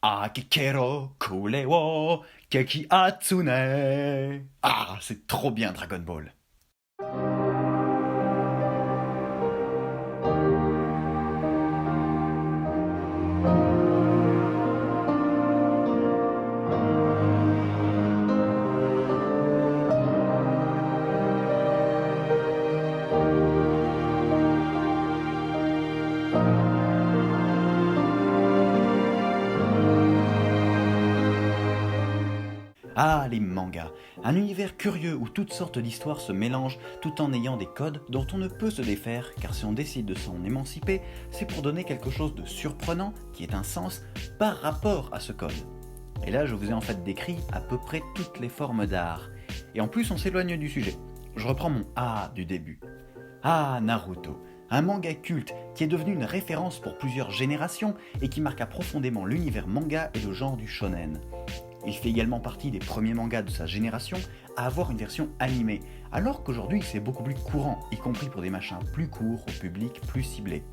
Akikero kule wo keki atsune. Ah, c'est trop bien Dragon Ball. Ah, les mangas, un univers curieux où toutes sortes d'histoires se mélangent tout en ayant des codes dont on ne peut se défaire, car si on décide de s'en émanciper, c'est pour donner quelque chose de surprenant, qui ait un sens, par rapport à ce code. Et là, je vous ai en fait décrit à peu près toutes les formes d'art. Et en plus, on s'éloigne du sujet. Je reprends mon A du début. Ah, Naruto, un manga culte qui est devenu une référence pour plusieurs générations et qui marqua profondément l'univers manga et le genre du shonen. Il fait également partie des premiers mangas de sa génération à avoir une version animée, alors qu'aujourd'hui c'est beaucoup plus courant, y compris pour des machins plus courts, au public plus ciblé.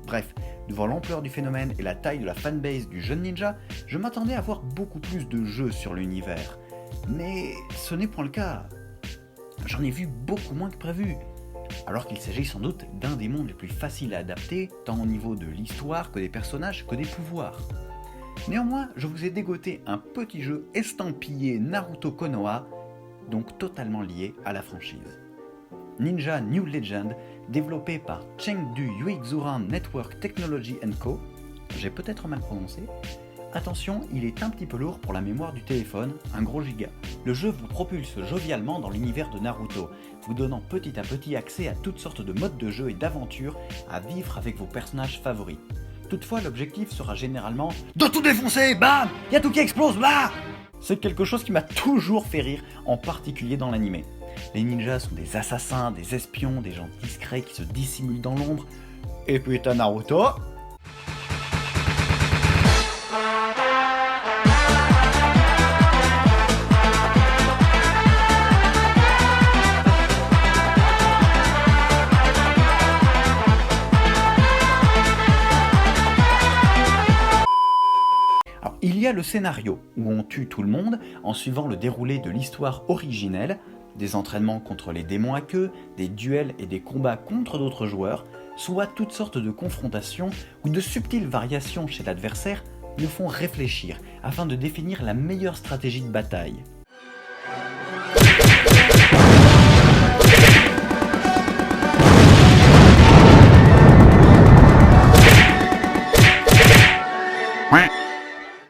Bref, devant l'ampleur du phénomène et la taille de la fanbase du jeune ninja, je m'attendais à voir beaucoup plus de jeux sur l'univers. Mais ce n'est point le cas. J'en ai vu beaucoup moins que prévu. Alors qu'il s'agit sans doute d'un des mondes les plus faciles à adapter, tant au niveau de l'histoire que des personnages que des pouvoirs. Néanmoins, je vous ai dégoté un petit jeu estampillé Naruto Konoha, donc totalement lié à la franchise. Ninja New Legend, développé par Chengdu Yuixuran Network Technology Co. J'ai peut-être mal prononcé. Attention, il est un petit peu lourd pour la mémoire du téléphone, un gros giga. Le jeu vous propulse jovialement dans l'univers de Naruto, vous donnant petit à petit accès à toutes sortes de modes de jeu et d'aventures à vivre avec vos personnages favoris. Toutefois, l'objectif sera généralement de tout défoncer, bam, y a tout qui explose, là. C'est quelque chose qui m'a toujours fait rire, en particulier dans l'animé. Les ninjas sont des assassins, des espions, des gens discrets qui se dissimulent dans l'ombre. Et puis t'as Naruto. Il y a le scénario, où on tue tout le monde en suivant le déroulé de l'histoire originelle, des entraînements contre les démons à queue, des duels et des combats contre d'autres joueurs, soit toutes sortes de confrontations où de subtiles variations chez l'adversaire nous font réfléchir afin de définir la meilleure stratégie de bataille.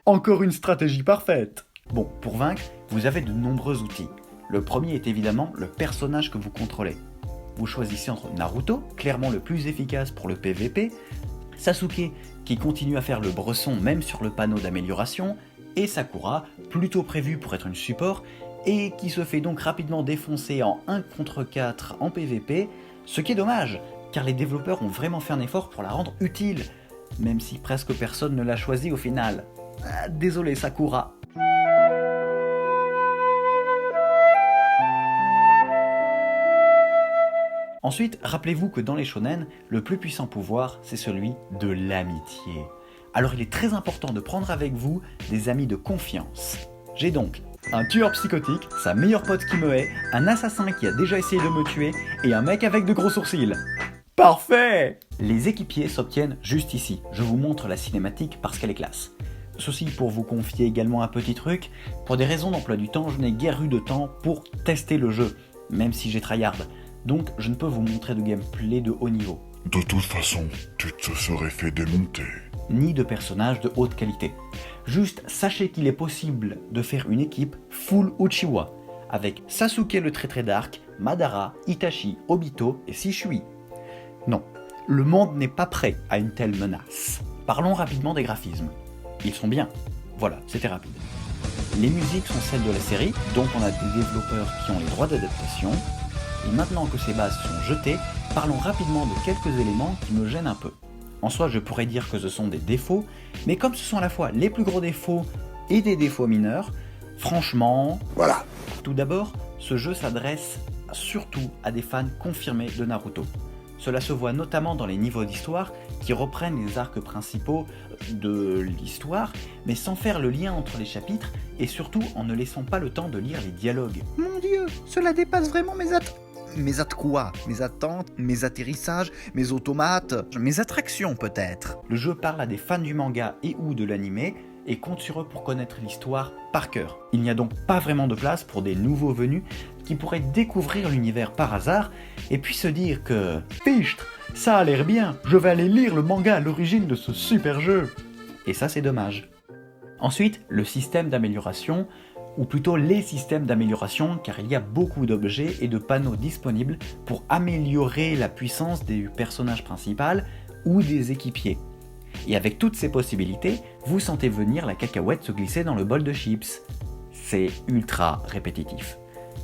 Encore une stratégie parfaite. Bon, pour vaincre, vous avez de nombreux outils. Le premier est évidemment le personnage que vous contrôlez. Vous choisissez entre Naruto, clairement le plus efficace pour le PVP, Sasuke, qui continue à faire le bresson même sur le panneau d'amélioration, et Sakura, plutôt prévu pour être une support, et qui se fait donc rapidement défoncer en 1 contre 4 en PVP, ce qui est dommage, car les développeurs ont vraiment fait un effort pour la rendre utile, même si presque personne ne l'a choisi au final. Ah, désolé Sakura. Ensuite, rappelez-vous que dans les shonen, le plus puissant pouvoir, c'est celui de l'amitié. Alors il est très important de prendre avec vous des amis de confiance. J'ai donc un tueur psychotique, sa meilleure pote qui me hait, un assassin qui a déjà essayé de me tuer, et un mec avec de gros sourcils. Parfait! Les équipiers s'obtiennent juste ici. Je vous montre la cinématique parce qu'elle est classe. Ceci pour vous confier également un petit truc. Pour des raisons d'emploi du temps, je n'ai guère eu de temps pour tester le jeu, même si j'ai tryhard. Donc je ne peux vous montrer de gameplay de haut niveau. De toute façon, tu te serais fait démonter. Ni de personnages de haute qualité. Juste sachez qu'il est possible de faire une équipe full Uchiwa, avec Sasuke le très dark, Madara, Itachi, Obito et Shishui. Non, le monde n'est pas prêt à une telle menace. Parlons rapidement des graphismes. Ils sont bien. Voilà, c'était rapide. Les musiques sont celles de la série, donc on a des développeurs qui ont les droits d'adaptation. Et maintenant que ces bases sont jetées, parlons rapidement de quelques éléments qui me gênent un peu. En soi, je pourrais dire que ce sont des défauts, mais comme ce sont à la fois les plus gros défauts et des défauts mineurs, franchement... Voilà. Tout d'abord, ce jeu s'adresse surtout à des fans confirmés de Naruto. Cela se voit notamment dans les niveaux d'histoire qui reprennent les arcs principaux de l'histoire, mais sans faire le lien entre les chapitres et surtout en ne laissant pas le temps de lire les dialogues. Mon Dieu, cela dépasse vraiment mes attentes. Mes quoi? Mes attentes, mes atterrissages, mes automates, mes attractions peut-être. Le jeu parle à des fans du manga et ou de l'anime et compte sur eux pour connaître l'histoire par cœur. Il n'y a donc pas vraiment de place pour des nouveaux venus qui pourraient découvrir l'univers par hasard et puis se dire que « Fichtre, ça a l'air bien, je vais aller lire le manga à l'origine de ce super jeu !» Et ça c'est dommage. Ensuite, le système d'amélioration, ou plutôt les systèmes d'amélioration, car il y a beaucoup d'objets et de panneaux disponibles pour améliorer la puissance des personnages principaux ou des équipiers. Et avec toutes ces possibilités, vous sentez venir la cacahuète se glisser dans le bol de chips. C'est ultra répétitif.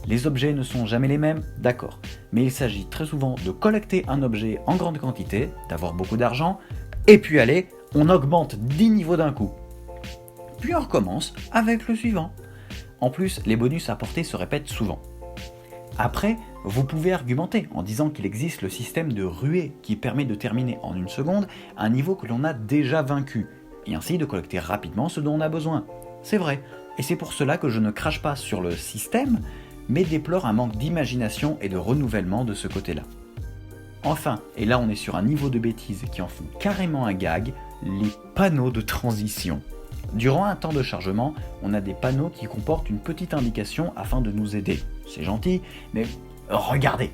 Les objets ne sont jamais les mêmes, d'accord, mais il s'agit très souvent de collecter un objet en grande quantité, d'avoir beaucoup d'argent, et puis allez, on augmente 10 niveaux d'un coup. Puis on recommence avec le suivant. En plus, les bonus apportés se répètent souvent. Après, vous pouvez argumenter en disant qu'il existe le système de ruée qui permet de terminer en une seconde un niveau que l'on a déjà vaincu, et ainsi de collecter rapidement ce dont on a besoin. C'est vrai, et c'est pour cela que je ne crache pas sur le système, mais déplore un manque d'imagination et de renouvellement de ce côté-là. Enfin, et là on est sur un niveau de bêtise qui en fout carrément un gag, les panneaux de transition. Durant un temps de chargement, on a des panneaux qui comportent une petite indication afin de nous aider. C'est gentil, mais regardez.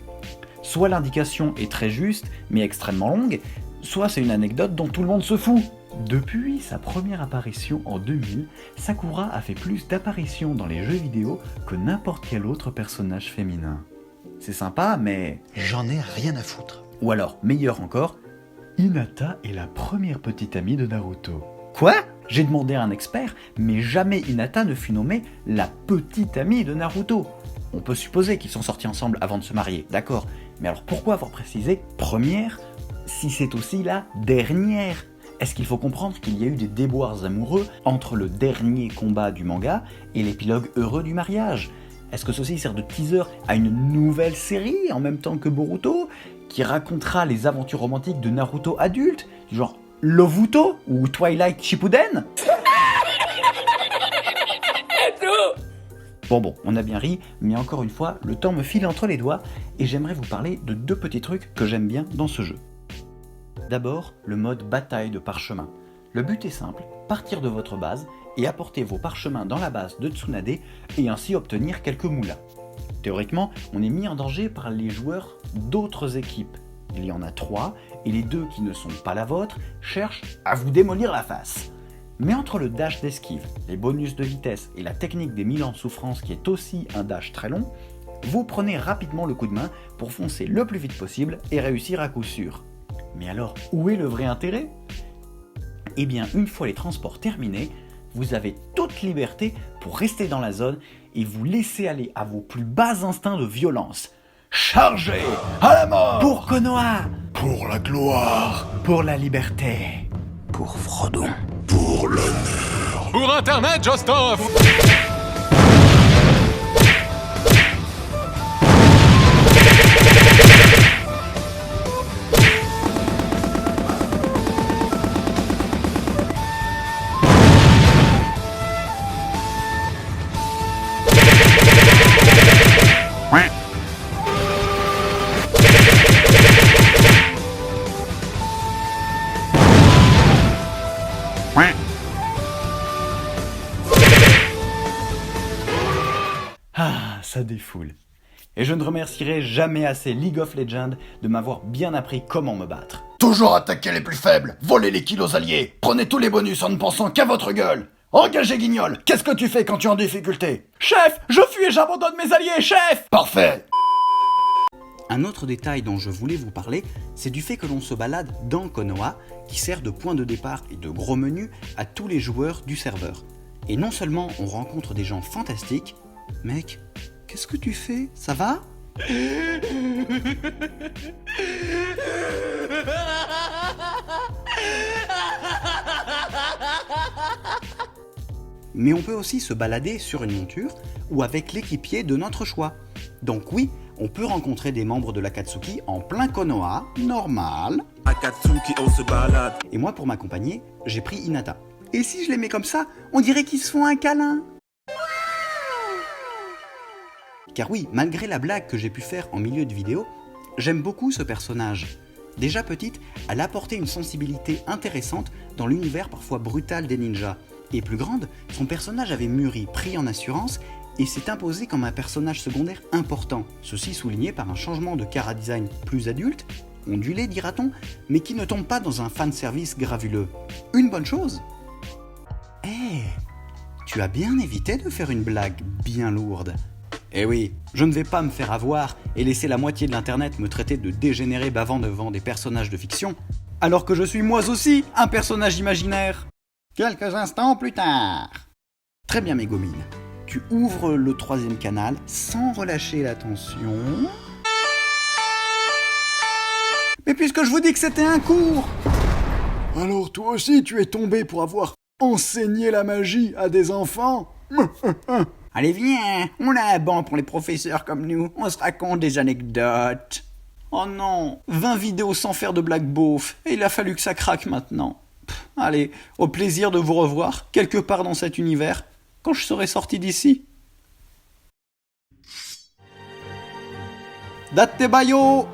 Soit l'indication est très juste, mais extrêmement longue, soit c'est une anecdote dont tout le monde se fout. Depuis sa première apparition en 2000, Sakura a fait plus d'apparitions dans les jeux vidéo que n'importe quel autre personnage féminin. C'est sympa, mais J'en ai rien à foutre. ou alors, meilleur encore, Hinata est la première petite amie de Naruto. Quoi? J'ai demandé à un expert, mais jamais Hinata ne fut nommée la petite amie de Naruto. On peut supposer qu'ils sont sortis ensemble avant de se marier, d'accord, mais alors pourquoi avoir précisé première si c'est aussi la dernière? Est-ce qu'il faut comprendre qu'il y a eu des déboires amoureux entre le dernier combat du manga et l'épilogue heureux du mariage? Est-ce que ceci sert de teaser à une nouvelle série en même temps que Boruto, qui racontera les aventures romantiques de Naruto adulte, du genre Lovuto ou Twilight Shippuden? Bon, on a bien ri, mais encore une fois, le temps me file entre les doigts et j'aimerais vous parler de deux petits trucs que j'aime bien dans ce jeu. D'abord, le mode bataille de parchemin. Le but est simple, partir de votre base et apporter vos parchemins dans la base de Tsunade et ainsi obtenir quelques moulas. Théoriquement, on est mis en danger par les joueurs d'autres équipes. Il y en a 3, et les 2 qui ne sont pas la vôtre cherchent à vous démolir la face. Mais entre le dash d'esquive, les bonus de vitesse et la technique des 1000 ans de souffrance qui est aussi un dash très long, vous prenez rapidement le coup de main pour foncer le plus vite possible et réussir à coup sûr. Mais alors, où est le vrai intérêt? Eh bien, une fois les transports terminés, vous avez toute liberté pour rester dans la zone et vous laisser aller à vos plus bas instincts de violence. Chargez à la mort pour Konoha, Pour la gloire, pour la liberté. Pour Frodon. pour l'honneur. Pour Internet, Jostov! Ah, ça défoule. Et je ne remercierai jamais assez League of Legends de m'avoir bien appris comment me battre. Toujours attaquer les plus faibles, voler les kills aux alliés, prenez tous les bonus en ne pensant qu'à votre gueule. Engagez Guignol, qu'est-ce que tu fais quand tu es en difficulté? Chef, je fuis et j'abandonne mes alliés, chef! Parfait! Un autre détail dont je voulais vous parler, c'est du fait que l'on se balade dans Konoha, qui sert de point de départ et de gros menu à tous les joueurs du serveur. Et non seulement on rencontre des gens fantastiques, mec, qu'est-ce que tu fais? Ça va? Mais on peut aussi se balader sur une monture ou avec l'équipier de notre choix. Donc oui, On peut rencontrer des membres de l'Akatsuki en plein Konoha, normal. Akatsuki, on se balade. Et moi, pour m'accompagner, j'ai pris Hinata. Et si je les mets comme ça, on dirait qu'ils se font un câlin. Car oui, malgré la blague que j'ai pu faire en milieu de vidéo, j'aime beaucoup ce personnage. Déjà petite, elle apportait une sensibilité intéressante dans l'univers parfois brutal des ninjas. Et plus grande, son personnage avait mûri, pris en assurance, et s'est imposé comme un personnage secondaire important. Ceci souligné par un changement de chara-design plus adulte, ondulé dira-t-on, mais qui ne tombe pas dans un fanservice gravuleux. Une bonne chose. Tu as bien évité de faire une blague bien lourde. Eh oui, je ne vais pas me faire avoir et laisser la moitié de l'internet me traiter de dégénéré bavant devant des personnages de fiction, alors que je suis moi aussi un personnage imaginaire. Quelques instants plus tard. Très bien Megumine, tu ouvres le 3e canal sans relâcher la tension. Mais puisque je vous dis que c'était un cours. Alors toi aussi tu es tombé pour avoir enseigné la magie à des enfants? Allez viens, on a un banc pour les professeurs comme nous, on se raconte des anecdotes. Oh non, 20 vidéos sans faire de blagues beaufs, et il a fallu que ça craque maintenant. Allez, au plaisir de vous revoir, quelque part dans cet univers, quand je serai sorti d'ici. Datte bayo!